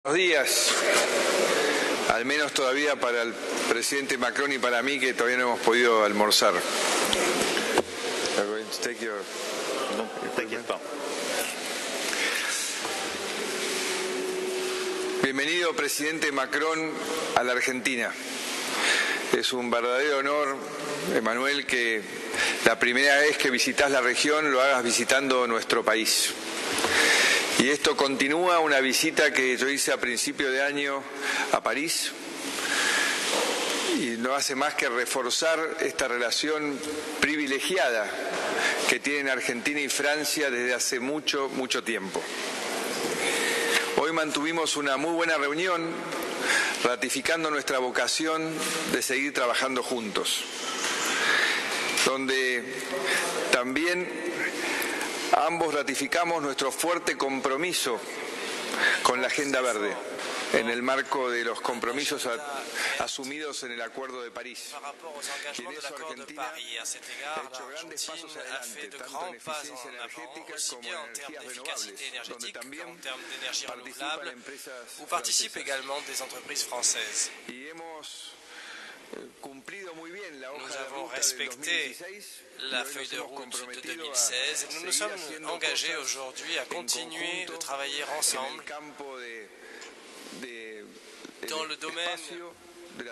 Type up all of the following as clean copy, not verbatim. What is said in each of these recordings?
Buenos días, al menos todavía para el presidente Macron y para mí, que todavía no hemos podido almorzar. Bienvenido, presidente Macron, a la Argentina. Es un verdadero honor, Emmanuel, que la primera vez que visitas la región lo hagas visitando nuestro país. Y esto continúa una visita que yo hice a principio de año a París y no hace más que reforzar esta relación privilegiada que tienen Argentina y Francia desde hace mucho tiempo. Hoy mantuvimos una muy buena reunión ratificando nuestra vocación de seguir trabajando juntos, donde también ambos ratificamos nuestro fuerte compromiso con la Agenda Verde en el marco de los compromisos asumidos en el Acuerdo de París. Y en eso Argentina ha hecho grandes pasos adelante, tanto en eficiencia energética como en energías renovables, donde también participan empresas francesas. Y hemos cumplido muy bien la hoja de ruta del 2016. La feuille de route de 2016. Nous nous sommes engagés aujourd'hui à continuer de travailler ensemble dans le domaine de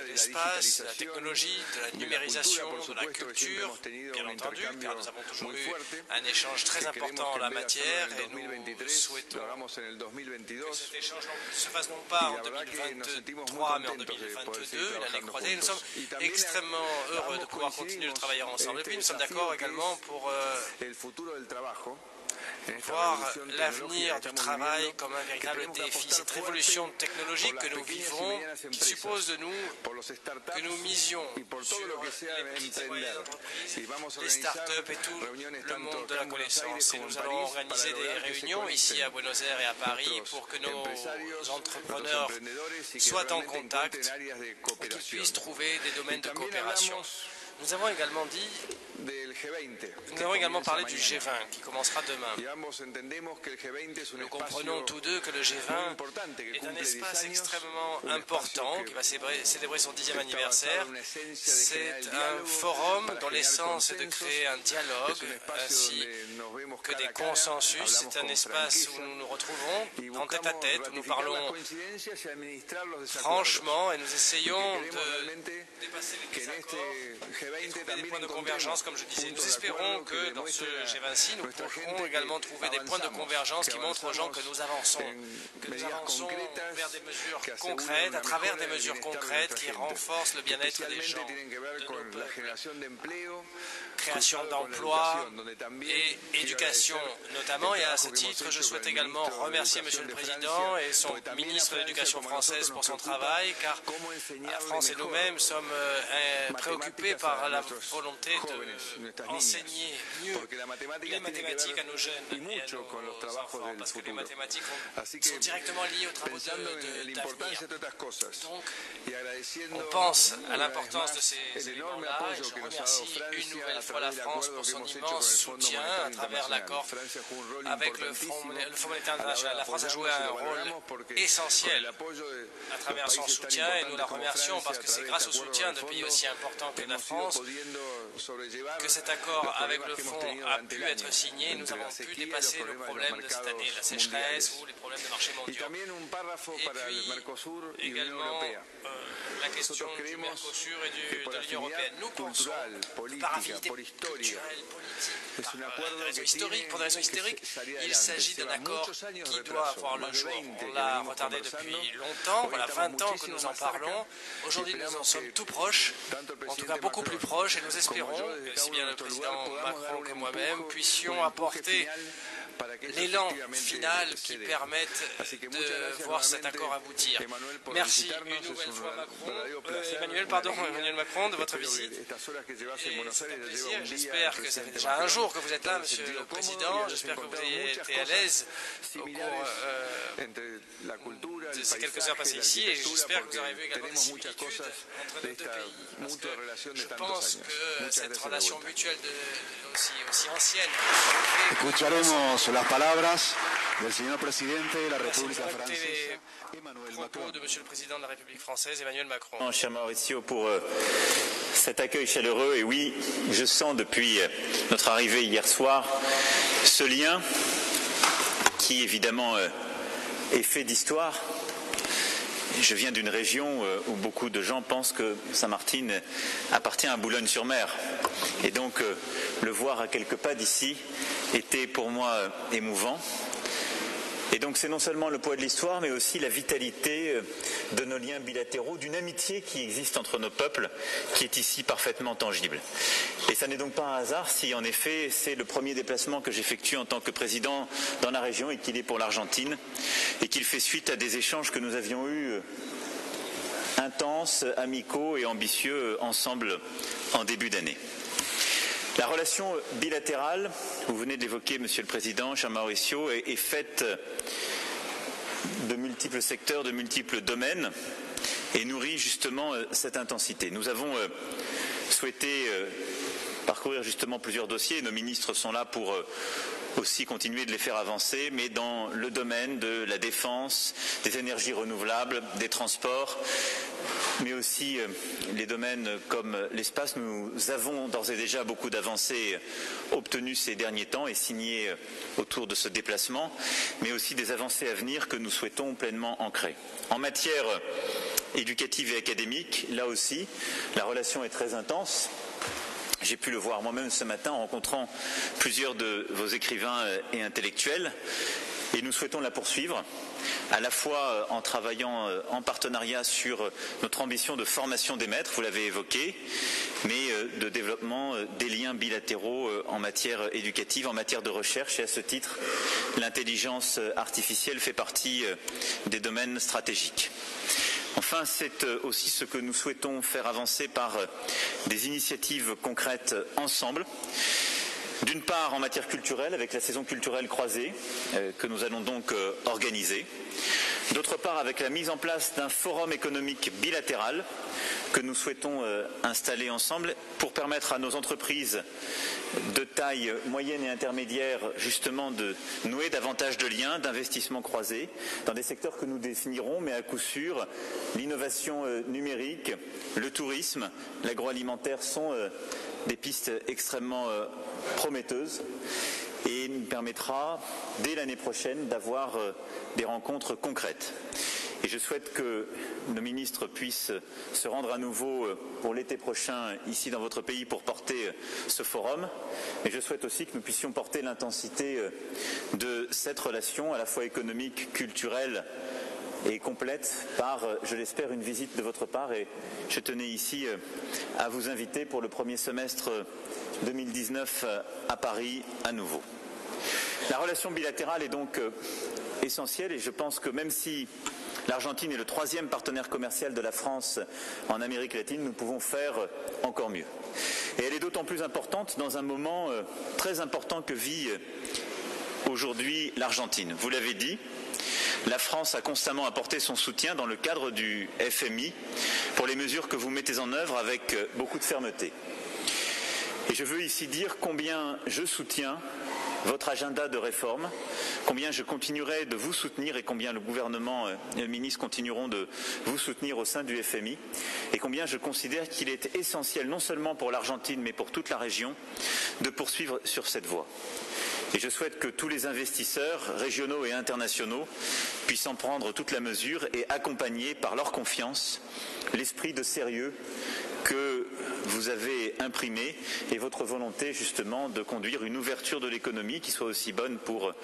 l'espace, de la technologie, de la numérisation, de la culture, bien entendu, car nous avons toujours eu un échange très important en la matière et nous souhaitons que cet échange ne se fasse non pas en 2023 mais en 2022, l'année croisée. Nous sommes extrêmement heureux de pouvoir continuer de travailler ensemble. Et puis nous sommes d'accord également pour voir l'avenir du travail comme un véritable défi. Cette révolution technologique que nous vivons, qui suppose de nous que nous misions sur les petites et moyennes entreprises, les start-up et tout le monde de la connaissance. Et nous allons organiser des réunions ici à Buenos Aires et à Paris pour que nos entrepreneurs soient en contact et qu'ils puissent trouver des domaines de coopération. Nous avons également parlé du G20 qui commencera demain. Nous comprenons tous deux que le G20 est un espace extrêmement important qui va célébrer son 10e anniversaire. C'est un forum dont l'essence est de créer un dialogue ainsi que des consensus. C'est un espace où nous nous retrouvons en tête à tête, où nous parlons franchement et nous essayons de dépasser les désaccords et trouver des points de convergence, comme je disais. Nous espérons que dans ce G20-ci, nous pourrons également trouver des points de convergence qui montrent aux gens que nous avançons vers des mesures concrètes, à travers des mesures concrètes qui renforcent le bien-être des gens, de nos peuples. Création d'emplois et éducation notamment. Et à ce titre, je souhaite également remercier M. le Président et son ministre de l'Éducation française pour son travail, car la France et nous-mêmes sommes préoccupés par la volonté d'enseigner mieux les mathématiques à nos jeunes et à nos enfants, parce que les mathématiques sont directement liées aux travaux d'avenir. Donc, on pense à l'importance de ces éléments-là et je remercie une nouvelle fois la France pour son immense soutien à travers l'accord avec le Fonds monétaire international. La France a joué un rôle essentiel à travers son soutien et nous la remercions parce que c'est grâce au soutien de pays aussi importants que la France que cet accord avec le Fonds a pu être signé. Nous avons pu dépasser le problème de cette année, la sécheresse ou les problèmes de marché mondiaux. Et puis également la question du Mercosur et de l'Union européenne. Nous pensons que par affinité culturelle, politique, pour des raisons historiques, il s'agit d'un accord qui doit avoir le jour. On l'a retardé depuis longtemps, voilà 20 ans que nous en parlons. Aujourd'hui, nous en sommes tout proches, en tout cas beaucoup plus proches, et nous espérons que si bien le président Macron que moi-même puissions apporter l'élan final qui permette de voir cet accord aboutir. Merci une nouvelle fois Emmanuel Macron de votre visite. Et c'est un plaisir. J'espère que ça fait déjà un jour que vous êtes là, Monsieur le Président. J'espère que vous avez été à l'aise au cours ces quelques heures passées ici et j'espère que vous aurez vu également des similitudes entre nos deux pays. Parce que je pense que cette relation mutuelle aussi ancienne. Escucharemos las palabras del señor presidente de la República Francesa, Emmanuel Macron. De Monsieur le Président de la République française, Emmanuel Macron. Cher Mauricio, pour cet accueil chaleureux. Et oui, je sens depuis notre arrivée hier soir ce lien qui évidemment est fait d'histoire. Je viens d'une région où beaucoup de gens pensent que Saint-Martin appartient à Boulogne-sur-Mer. Et donc le voir à quelques pas d'ici était pour moi émouvant. Et donc c'est non seulement le poids de l'histoire, mais aussi la vitalité de nos liens bilatéraux, d'une amitié qui existe entre nos peuples, qui est ici parfaitement tangible. Et ça n'est donc pas un hasard si en effet c'est le premier déplacement que j'effectue en tant que président dans la région et qu'il est pour l'Argentine, et qu'il fait suite à des échanges que nous avions eus intenses, amicaux et ambitieux ensemble en début d'année. La relation bilatérale, vous venez de l'évoquer, Monsieur le Président, cher Mauricio, est faite de multiples secteurs, de multiples domaines et nourrit justement cette intensité. Nous avons souhaité parcourir justement plusieurs dossiers. Nos ministres sont là pour aussi continuer de les faire avancer, mais dans le domaine de la défense, des énergies renouvelables, des transports, mais aussi les domaines comme l'espace. Nous avons d'ores et déjà beaucoup d'avancées obtenues ces derniers temps et signées autour de ce déplacement, mais aussi des avancées à venir que nous souhaitons pleinement ancrer. En matière éducative et académique, là aussi, la relation est très intense. J'ai pu le voir moi-même ce matin en rencontrant plusieurs de vos écrivains et intellectuels et nous souhaitons la poursuivre, à la fois en travaillant en partenariat sur notre ambition de formation des maîtres, vous l'avez évoqué, mais de développement des liens bilatéraux en matière éducative, en matière de recherche et à ce titre, l'intelligence artificielle fait partie des domaines stratégiques. Enfin, c'est aussi ce que nous souhaitons faire avancer par des initiatives concrètes ensemble. D'une part en matière culturelle, avec la saison culturelle croisée que nous allons donc organiser. D'autre part avec la mise en place d'un forum économique bilatéral que nous souhaitons installer ensemble pour permettre à nos entreprises de taille moyenne et intermédiaire justement de nouer davantage de liens, d'investissements croisés dans des secteurs que nous définirons, mais à coup sûr, l'innovation numérique, le tourisme, l'agroalimentaire sont des pistes extrêmement prometteuses et nous permettra dès l'année prochaine d'avoir des rencontres concrètes. Et je souhaite que nos ministres puissent se rendre à nouveau pour l'été prochain ici dans votre pays pour porter ce forum. Et je souhaite aussi que nous puissions porter l'intensité de cette relation à la fois économique, culturelle et complète par, je l'espère, une visite de votre part. Et je tenais ici à vous inviter pour le premier semestre 2019 à Paris à nouveau. La relation bilatérale est donc essentielle et je pense que même si l'Argentine est le troisième partenaire commercial de la France en Amérique latine, nous pouvons faire encore mieux. Et elle est d'autant plus importante dans un moment très important que vit aujourd'hui l'Argentine. Vous l'avez dit, la France a constamment apporté son soutien dans le cadre du FMI pour les mesures que vous mettez en œuvre avec beaucoup de fermeté. Et je veux ici dire combien je soutiens votre agenda de réforme, combien je continuerai de vous soutenir et combien le gouvernement et le ministre continueront de vous soutenir au sein du FMI et combien je considère qu'il est essentiel non seulement pour l'Argentine mais pour toute la région de poursuivre sur cette voie. Et je souhaite que tous les investisseurs régionaux et internationaux puissent en prendre toute la mesure et accompagner par leur confiance l'esprit de sérieux que vous avez imprimé et votre volonté justement de conduire une ouverture de l'économie qui soit aussi bonne pour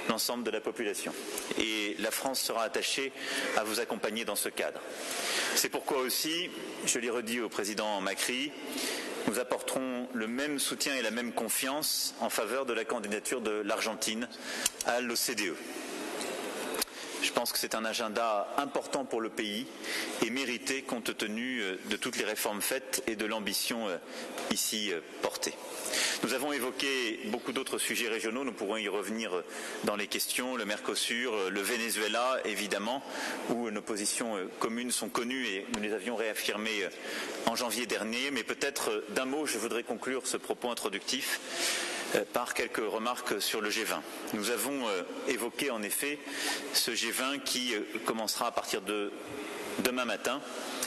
l'ensemble de la population. Et la France sera attachée à vous accompagner dans ce cadre. C'est pourquoi aussi, je l'ai redit au président Macri, nous apporterons le même soutien et la même confiance en faveur de la candidature de l'Argentine à l'OCDE. Je pense que c'est un agenda important pour le pays et mérité compte tenu de toutes les réformes faites et de l'ambition ici portée. Nous avons évoqué beaucoup d'autres sujets régionaux, nous pourrons y revenir dans les questions, le Mercosur, le Venezuela évidemment, où nos positions communes sont connues et nous les avions réaffirmées en janvier dernier. Mais peut-être d'un mot, je voudrais conclure ce propos introductif par quelques remarques sur le G20. Nous avons évoqué en effet ce G20 qui commencera à partir de demain matin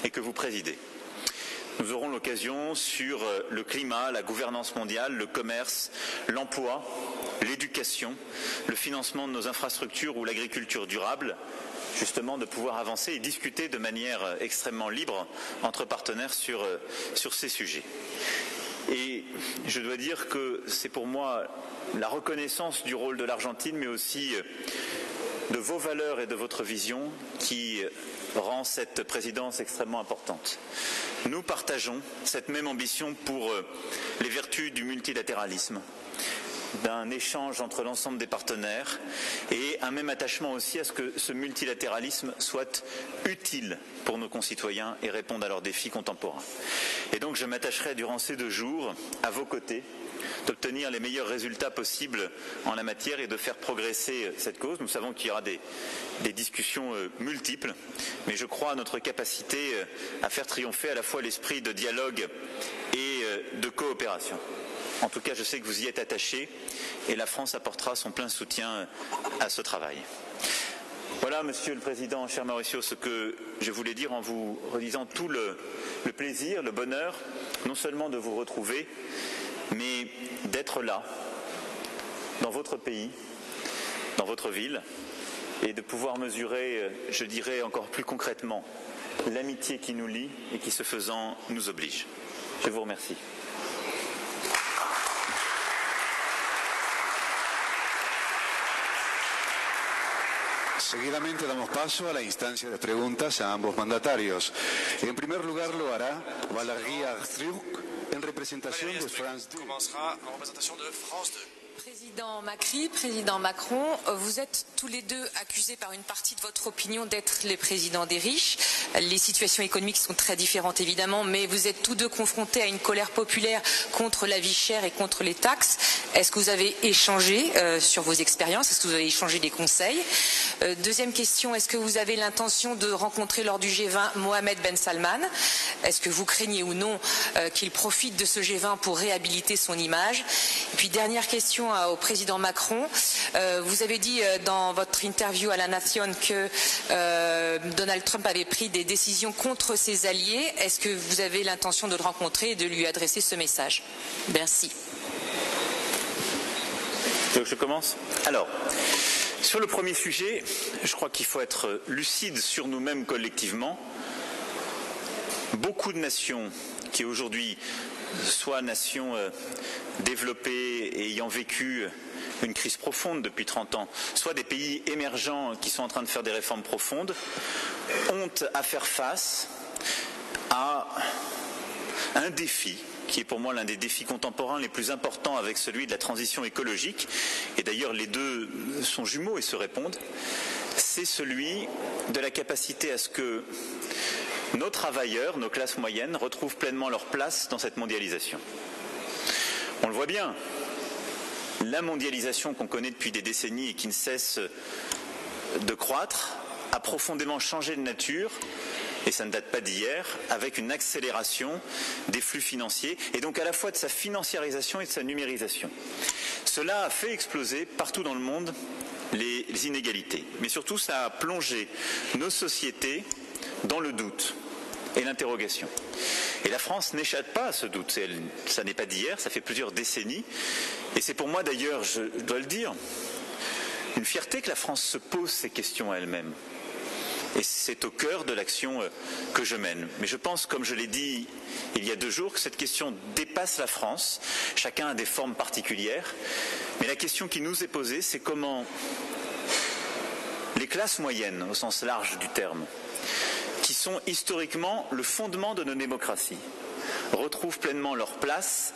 et que vous présidez. Nous aurons l'occasion sur le climat, la gouvernance mondiale, le commerce, l'emploi, l'éducation, le financement de nos infrastructures ou l'agriculture durable, justement de pouvoir avancer et discuter de manière extrêmement libre entre partenaires sur ces sujets. Et je dois dire que c'est pour moi la reconnaissance du rôle de l'Argentine, mais aussi de vos valeurs et de votre vision qui rend cette présidence extrêmement importante. Nous partageons cette même ambition pour les vertus du multilatéralisme, d'un échange entre l'ensemble des partenaires et un même attachement aussi à ce que ce multilatéralisme soit utile pour nos concitoyens et réponde à leurs défis contemporains. Et donc je m'attacherai durant ces 2 jours à vos côtés d'obtenir les meilleurs résultats possibles en la matière et de faire progresser cette cause. Nous savons qu'il y aura des discussions multiples, mais je crois à notre capacité à faire triompher à la fois l'esprit de dialogue et de coopération. En tout cas, je sais que vous y êtes attachés et la France apportera son plein soutien à ce travail. Voilà, Monsieur le Président, cher Mauricio, ce que je voulais dire en vous redisant tout le plaisir, le bonheur, non seulement de vous retrouver, mais d'être là, dans votre pays, dans votre ville, et de pouvoir mesurer, je dirais encore plus concrètement, l'amitié qui nous lie et qui, ce faisant, nous oblige. Je vous remercie. Seguidamente damos paso a la instancia de preguntas a ambos mandatarios. En primer lugar lo hará Valérie Arstruc en representación de France 2. Commencera en représentation de France 2. Président Macri, Président Macron, vous êtes tous les deux accusés par une partie de votre opinion d'être les présidents des riches. Les situations économiques sont très différentes évidemment, mais vous êtes tous deux confrontés à une colère populaire contre la vie chère et contre les taxes. Est-ce que vous avez échangé sur vos expériences? Est-ce que vous avez échangé des conseils? Deuxième question, est-ce que vous avez l'intention de rencontrer lors du G20 Mohamed Ben Salman? Est-ce que vous craignez ou non qu'il profite de ce G20 pour réhabiliter son image? Et puis dernière question au président Macron. Vous avez dit dans votre interview à La Nation que Donald Trump avait pris des décisions contre ses alliés. Est-ce que vous avez l'intention de le rencontrer et de lui adresser ce message? Merci. Je commence. Alors, sur le premier sujet, je crois qu'il faut être lucide sur nous-mêmes collectivement. Beaucoup de nations qui aujourd'hui, soit nations développées et ayant vécu une crise profonde depuis 30 ans, soit des pays émergents qui sont en train de faire des réformes profondes, ont à faire face à un défi qui est pour moi l'un des défis contemporains les plus importants avec celui de la transition écologique, et d'ailleurs les deux sont jumeaux et se répondent, c'est celui de la capacité à ce que nos travailleurs, nos classes moyennes, retrouvent pleinement leur place dans cette mondialisation. On le voit bien, la mondialisation qu'on connaît depuis des décennies et qui ne cesse de croître a profondément changé de nature, et ça ne date pas d'hier, avec une accélération des flux financiers, et donc à la fois de sa financiarisation et de sa numérisation. Cela a fait exploser partout dans le monde les inégalités, mais surtout ça a plongé nos sociétés dans le doute et l'interrogation. Et la France n'échappe pas à ce doute, ça n'est pas d'hier, ça fait plusieurs décennies, et c'est pour moi d'ailleurs, je dois le dire, une fierté que la France se pose ces questions à elle-même. Et c'est au cœur de l'action que je mène. Mais je pense, comme je l'ai dit il y a 2 jours, que cette question dépasse la France. Chacun a des formes particulières. Mais la question qui nous est posée, c'est comment les classes moyennes, au sens large du terme, qui sont historiquement le fondement de nos démocraties, retrouvent pleinement leur place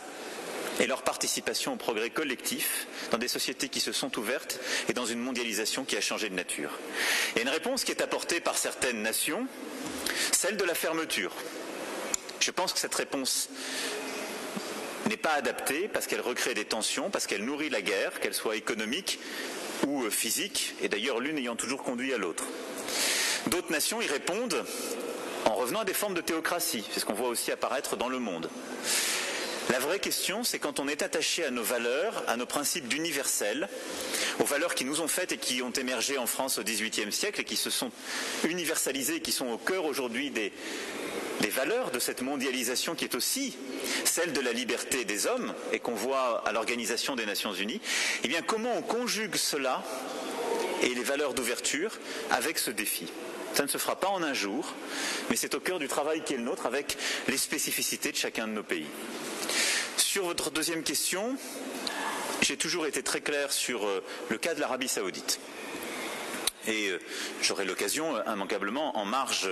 et leur participation au progrès collectif dans des sociétés qui se sont ouvertes et dans une mondialisation qui a changé de nature. Et une réponse qui est apportée par certaines nations, celle de la fermeture. Je pense que cette réponse n'est pas adaptée parce qu'elle recrée des tensions, parce qu'elle nourrit la guerre, qu'elle soit économique ou physique, et d'ailleurs l'une ayant toujours conduit à l'autre. D'autres nations y répondent en revenant à des formes de théocratie, c'est ce qu'on voit aussi apparaître dans le monde. La vraie question, c'est quand on est attaché à nos valeurs, à nos principes d'universel, aux valeurs qui nous ont faites et qui ont émergé en France au XVIIIe siècle et qui se sont universalisées et qui sont au cœur aujourd'hui des valeurs de cette mondialisation qui est aussi celle de la liberté des hommes et qu'on voit à l'Organisation des Nations Unies, eh bien comment on conjugue cela et les valeurs d'ouverture avec ce défi? Ça ne se fera pas en un jour, mais c'est au cœur du travail qui est le nôtre avec les spécificités de chacun de nos pays. Sur votre deuxième question, j'ai toujours été très clair sur le cas de l'Arabie Saoudite. Et j'aurai l'occasion, immanquablement, en marge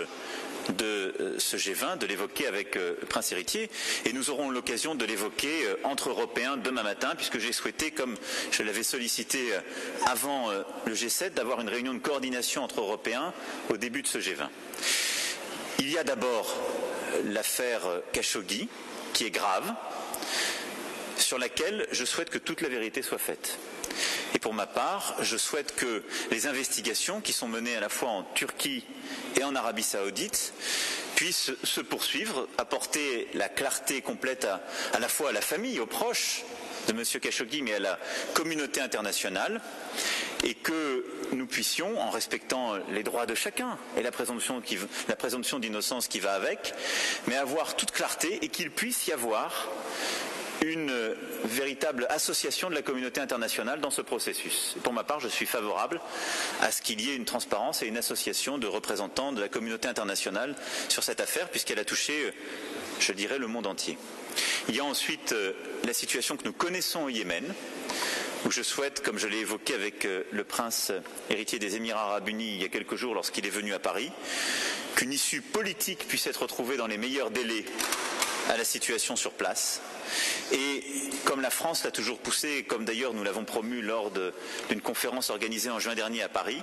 de ce G20, de l'évoquer avec le prince héritier, et nous aurons l'occasion de l'évoquer entre Européens demain matin, puisque j'ai souhaité, comme je l'avais sollicité avant le G7, d'avoir une réunion de coordination entre Européens au début de ce G20. Il y a d'abord l'affaire Khashoggi, qui est grave, sur laquelle je souhaite que toute la vérité soit faite. Et pour ma part, je souhaite que les investigations qui sont menées à la fois en Turquie et en Arabie Saoudite puissent se poursuivre, apporter la clarté complète à la fois à la famille, aux proches de M. Khashoggi, mais à la communauté internationale, et que nous puissions, en respectant les droits de chacun et la présomption d'innocence qui va avec, mais avoir toute clarté et qu'il puisse y avoir une véritable association de la communauté internationale dans ce processus. Pour ma part, je suis favorable à ce qu'il y ait une transparence et une association de représentants de la communauté internationale sur cette affaire, puisqu'elle a touché, je dirais, le monde entier. Il y a ensuite la situation que nous connaissons au Yémen, où je souhaite, comme je l'ai évoqué avec le prince héritier des Émirats arabes unis il y a quelques jours lorsqu'il est venu à Paris, qu'une issue politique puisse être trouvée dans les meilleurs délais à la situation sur place. Et comme la France l'a toujours poussé, et comme d'ailleurs nous l'avons promu lors d'une conférence organisée en juin dernier à Paris,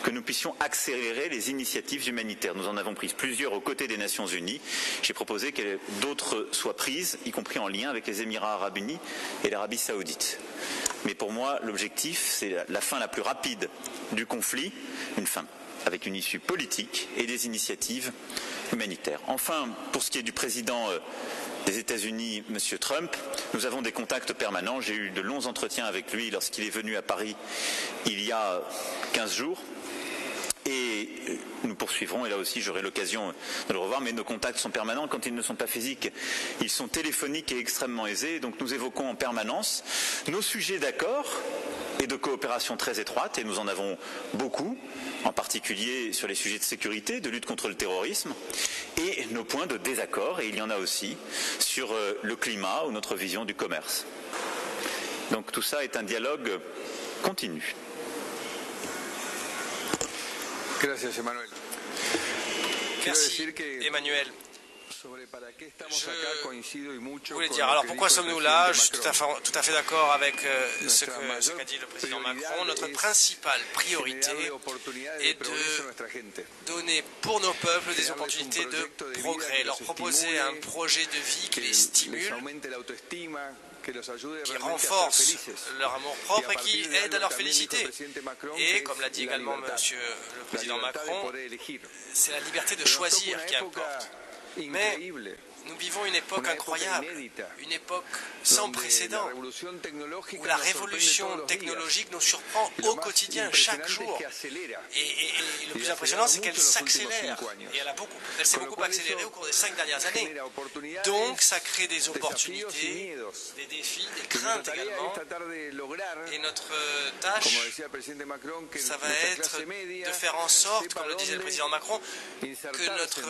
que nous puissions accélérer les initiatives humanitaires. Nous en avons prises plusieurs aux côtés des Nations Unies. J'ai proposé que d'autres soient prises, y compris en lien avec les Émirats arabes unis et l'Arabie saoudite. Mais pour moi, l'objectif, c'est la fin la plus rapide du conflit, une fin avec une issue politique et des initiatives humanitaires. Enfin, pour ce qui est du président des États-Unis, M. Trump, nous avons des contacts permanents. J'ai eu de longs entretiens avec lui lorsqu'il est venu à Paris il y a 15 jours. Et nous poursuivrons, et là aussi j'aurai l'occasion de le revoir, mais nos contacts sont permanents. Quand ils ne sont pas physiques, ils sont téléphoniques et extrêmement aisés. Donc nous évoquons en permanence nos sujets d'accord et de coopération très étroite, et nous en avons beaucoup, en particulier sur les sujets de sécurité, de lutte contre le terrorisme, et nos points de désaccord, et il y en a aussi, sur le climat ou notre vision du commerce. Donc tout ça est un dialogue continu. Gracias, Emmanuel. Merci, Emmanuel. Je voulais dire, alors pourquoi sommes-nous là? Je suis tout à fait d'accord avec ce qu'a dit le président Macron. Notre principale priorité est de donner pour nos peuples des opportunités de progrès, leur proposer un projet de vie qui les stimule, qui renforce leur amour propre et qui aide à leur félicité. Et comme l'a dit également Monsieur le Président Macron, c'est la liberté de choisir qui importe. Mais nous vivons une époque incroyable, une époque sans précédent, où la révolution technologique nous surprend au quotidien, chaque jour. Et le plus impressionnant, c'est qu'elle s'accélère. Et elle s'est beaucoup accélérée au cours des 5 dernières années. Donc, ça crée des opportunités, des défis, des craintes également. Et notre tâche, ça va être de faire en sorte, comme le disait le président Macron, que notre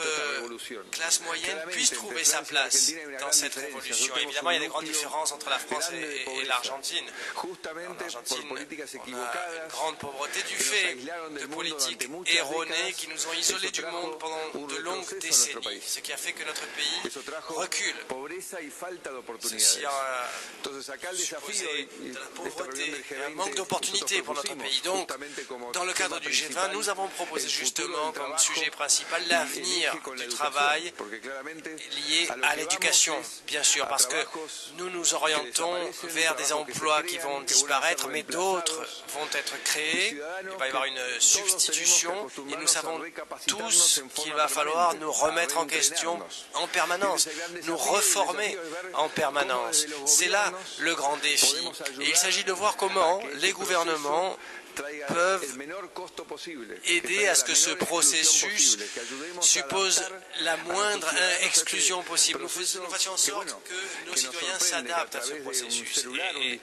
classe moyenne puisse trouver sa place dans cette révolution. Évidemment, il y a des grandes différences entre la France et l'Argentine. En Argentine, on a une grande pauvreté du fait de politiques erronées qui nous ont isolés du monde pendant de longues décennies, ce qui a fait que notre pays recule. Ceci a supposé de la pauvreté et un manque d'opportunités pour notre pays. Donc, dans le cadre du G20, nous avons proposé justement comme sujet principal l'avenir du travail liées à l'éducation, bien sûr, parce que nous nous orientons vers des emplois qui vont disparaître, mais d'autres vont être créés. Il va y avoir une substitution et nous savons tous qu'il va falloir nous remettre en question en permanence, nous reformer en permanence. C'est là le grand défi. Et il s'agit de voir comment les gouvernements peuvent aider à ce que ce processus suppose la moindre exclusion possible. Nous fassions en sorte que nos citoyens s'adaptent à ce processus. Et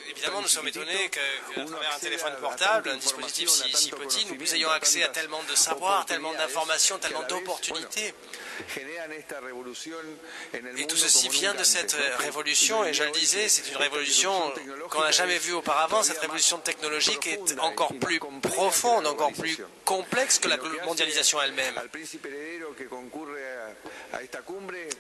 évidemment, nous sommes étonnés qu'à travers un téléphone portable, un dispositif si petit, nous ayons accès à tellement de savoir, tellement d'informations, tellement d'opportunités. Et tout ceci vient de cette révolution, et je le disais, c'est une révolution qu'on n'a jamais vue auparavant. Cette révolution technologique est encore plus profonde, encore plus complexe que la mondialisation elle-même.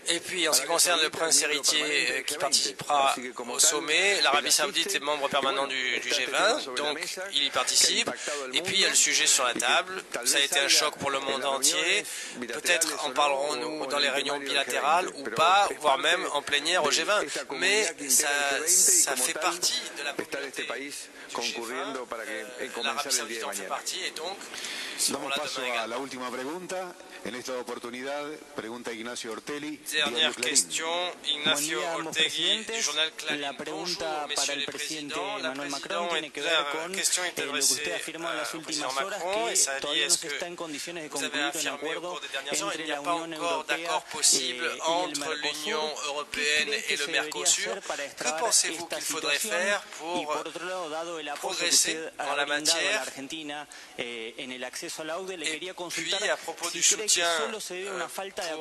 Et puis, en ce qui concerne le prince héritier qui participera au sommet, l'Arabie Saoudite est membre permanent du G20, donc il y participe. Et puis, il y a le sujet sur la table. Ça a été un choc pour le monde entier. Peut-être en parlerons-nous dans les réunions bilatérales ou pas, voire même en plénière au G20. Mais ça fait partie de la communauté du G20. L'Arabie Saoudite en fait partie et donc seront là demain également. La última pregunta. En esta oportunidad, pregunta Ignacio Ortelli. Dernière question, Ignacio Ortegui, du journal Clarín. Bonjour, Monsieur le Présidents. La question est adressée au président Macron et ça dit, est-ce que vous avez affirmé au cours des dernières heures qu'il n'y a pas encore d'accord possible entre l'Union européenne et le Mercosur? Que pensez-vous qu'il faudrait faire pour progresser en la matière? Et puis, à propos du soutien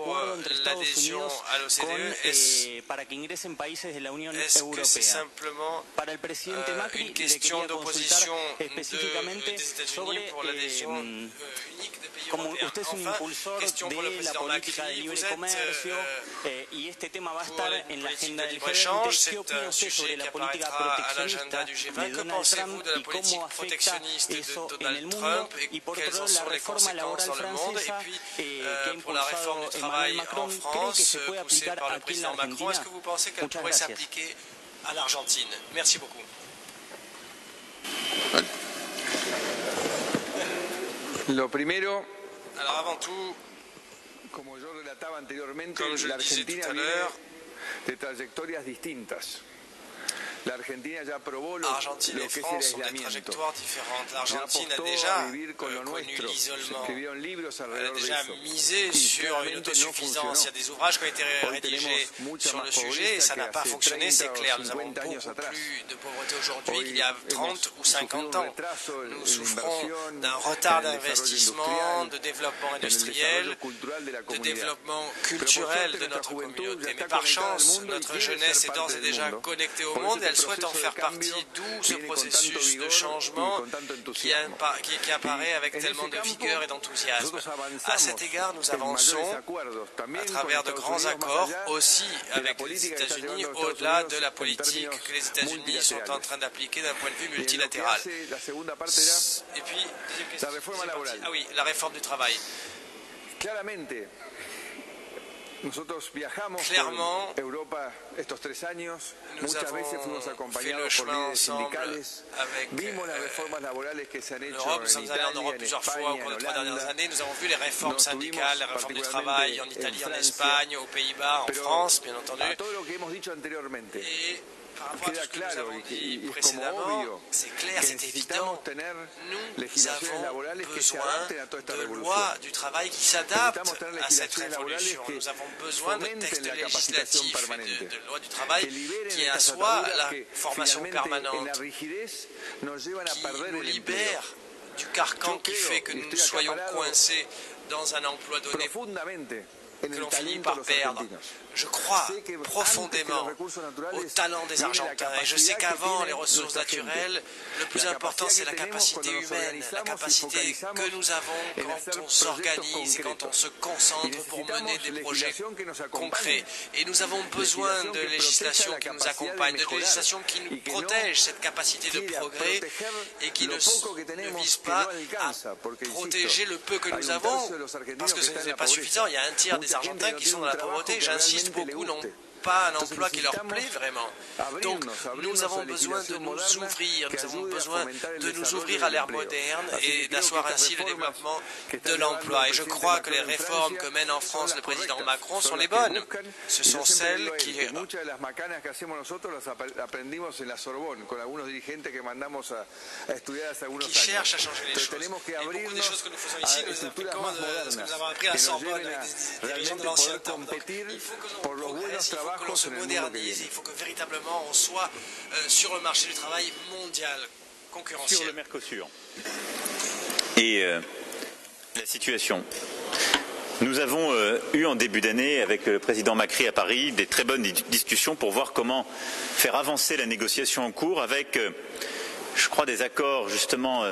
pour l'adhésion à l'OCDE, est-ce que c'est simplement une question d'opposition des États-Unis pour l'adhésion unique des pays européens? Enfin, question pour le président Macri, vous êtes pour une politique de libre-échange, c'est un sujet qui apparaîtra à l'agenda du G20. Que pensez-vous de la politique protectionniste de Donald Trump et quelles en sont les conséquences dans le monde? Et puis, pour la réforme du travail en France, poussée par le président Macron, est-ce que vous pensez qu'elle pourrait s'appliquer à l'Argentine? Merci beaucoup. Alors avant tout, comme je le disais tout à l'heure, Argentine et France ont des trajectoires différentes. L'Argentine a déjà connu l'isolement. Elle a déjà misé sur une autosuffisance. Il y a des ouvrages qui ont été rédigés sur le sujet et ça n'a pas fonctionné, c'est clair. Nous avons beaucoup plus de pauvreté aujourd'hui qu'il y a 30 ou 50 ans. Nous souffrons d'un retard d'investissement, de développement industriel, de développement culturel de notre communauté. Mais par chance, notre jeunesse est d'ores et déjà connectée au monde. Elle souhaite en faire partie, d'où ce processus de changement qui apparaît avec tellement de vigueur et d'enthousiasme. À cet égard, nous avançons à travers de grands accords, aussi avec les États-Unis, au-delà de la politique que les États-Unis sont en train d'appliquer d'un point de vue multilatéral. Et puis, deuxième question. Ah oui, la réforme du travail. Clairement, nous avons fait le chemin ensemble avec l'Europe. Nous sommes allés en Europe plusieurs fois au cours des 3 dernières années. Nous avons vu les réformes syndicales, les réformes du travail en Italie, en Espagne, aux Pays-Bas, en France, bien entendu. Et par rapport à tout ce que nous avons dit précédemment, c'est clair, c'est évident, nous avons besoin de lois du travail qui s'adaptent à cette révolution. Nous avons besoin de textes législatifs et de lois du travail qui assoient la formation permanente, qui nous libèrent du carcan qui fait que nous soyons coincés dans un emploi donné que l'on finit par perdre. Je crois profondément au talent des Argentins et je sais qu'avant les ressources naturelles, le plus important c'est la capacité humaine, la capacité que nous avons quand on s'organise et quand on se concentre pour mener des projets concrets. Et nous avons besoin de législation qui nous accompagne, de législation qui nous protège cette capacité de progrès et qui ne vise pas à protéger le peu que nous avons, parce que ce n'est pas suffisant. Il y a un tiers des les Argentins qui sont dans la pauvreté, j'insiste beaucoup, n'ont pas un emploi qui leur plaît vraiment. Donc nous avons besoin de nous ouvrir, nous avons besoin de nous ouvrir à l'ère moderne et d'asseoir ainsi le développement de l'emploi. Et je crois que les réformes que mène en France le président Macron sont les bonnes. Ce sont celles qui cherchent à changer les choses. Et beaucoup des choses que nous faisons ici, nous appliquons ce que nous avons appris à Sorbonne avec des dirigeants de l'ancien temps. Donc, il faut que l'on progresse, il faut que l'on se modernise, il faut que véritablement on soit sur le marché du travail mondial, concurrentiel. Sur le Mercosur et la situation. Nous avons eu en début d'année avec le président Macri à Paris des très bonnes discussions pour voir comment faire avancer la négociation en cours avec, je crois, des accords justement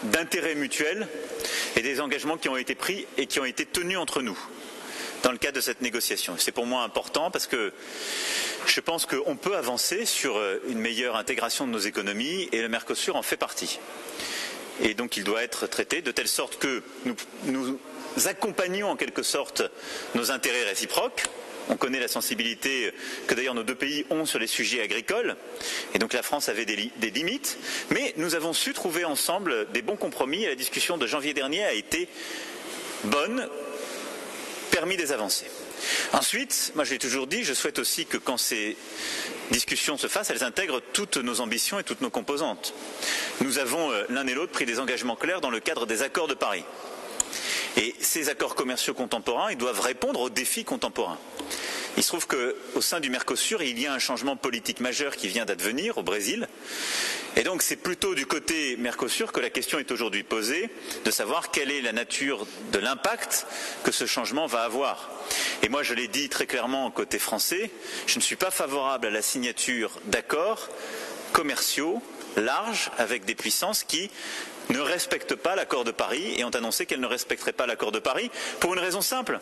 d'intérêt mutuel et des engagements qui ont été pris et qui ont été tenus entre nous dans le cadre de cette négociation. C'est pour moi important parce que je pense qu'on peut avancer sur une meilleure intégration de nos économies et le Mercosur en fait partie. Et donc il doit être traité de telle sorte que nous accompagnons en quelque sorte nos intérêts réciproques. On connaît la sensibilité que d'ailleurs nos deux pays ont sur les sujets agricoles. Et donc la France avait des limites. Mais nous avons su trouver ensemble des bons compromis et la discussion de janvier dernier a été bonne, permis des avancées. Ensuite, moi je l'ai toujours dit, je souhaite aussi que quand ces discussions se fassent, elles intègrent toutes nos ambitions et toutes nos composantes. Nous avons l'un et l'autre pris des engagements clairs dans le cadre des accords de Paris. Et ces accords commerciaux contemporains, ils doivent répondre aux défis contemporains. Il se trouve qu'au sein du Mercosur, il y a un changement politique majeur qui vient d'advenir au Brésil. Et donc c'est plutôt du côté Mercosur que la question est aujourd'hui posée, de savoir quelle est la nature de l'impact que ce changement va avoir. Et moi je l'ai dit très clairement côté français, je ne suis pas favorable à la signature d'accords commerciaux larges avec des puissances qui ne respectent pas l'accord de Paris et ont annoncé qu'elles ne respecteraient pas l'accord de Paris pour une raison simple.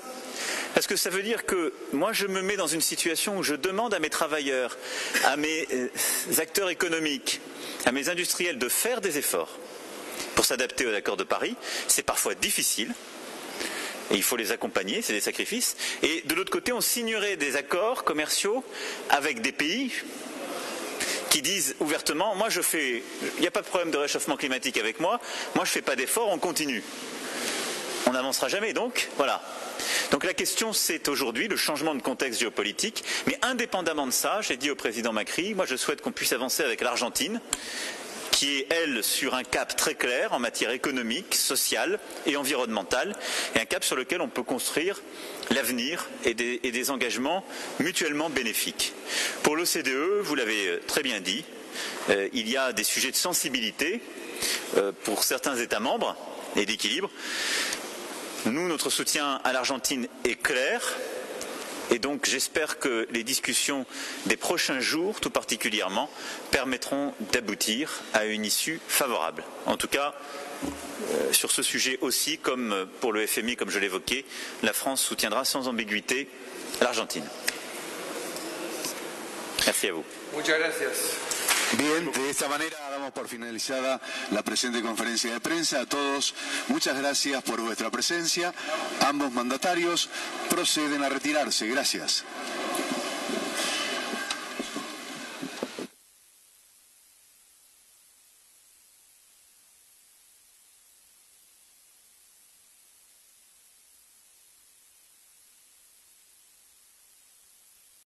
Parce que ça veut dire que moi je me mets dans une situation où je demande à mes travailleurs, à mes acteurs économiques, à mes industriels de faire des efforts pour s'adapter aux accords de Paris. C'est parfois difficile et il faut les accompagner, c'est des sacrifices. Et de l'autre côté, on signerait des accords commerciaux avec des pays qui disent ouvertement, moi je fais, il n'y a pas de problème de réchauffement climatique avec moi je ne fais pas d'efforts, on continue. On n'avancera jamais donc, voilà. Donc la question c'est aujourd'hui le changement de contexte géopolitique, mais indépendamment de ça, j'ai dit au président Macri, moi je souhaite qu'on puisse avancer avec l'Argentine, qui est, elle, sur un cap très clair en matière économique, sociale et environnementale, et un cap sur lequel on peut construire l'avenir et des engagements mutuellement bénéfiques. Pour l'OCDE, vous l'avez très bien dit, il y a des sujets de sensibilité pour certains États membres et d'équilibre. Nous, notre soutien à l'Argentine est clair. Et donc j'espère que les discussions des prochains jours, tout particulièrement, permettront d'aboutir à une issue favorable. En tout cas, sur ce sujet aussi, comme pour le FMI, comme je l'évoquais, la France soutiendra sans ambiguïté l'Argentine. Merci à vous. Muchas gracias. Bien, de esta manera damos por finalizada la presente conferencia de prensa. A todos, muchas gracias por vuestra presencia. Ambos mandatarios proceden a retirarse. Gracias.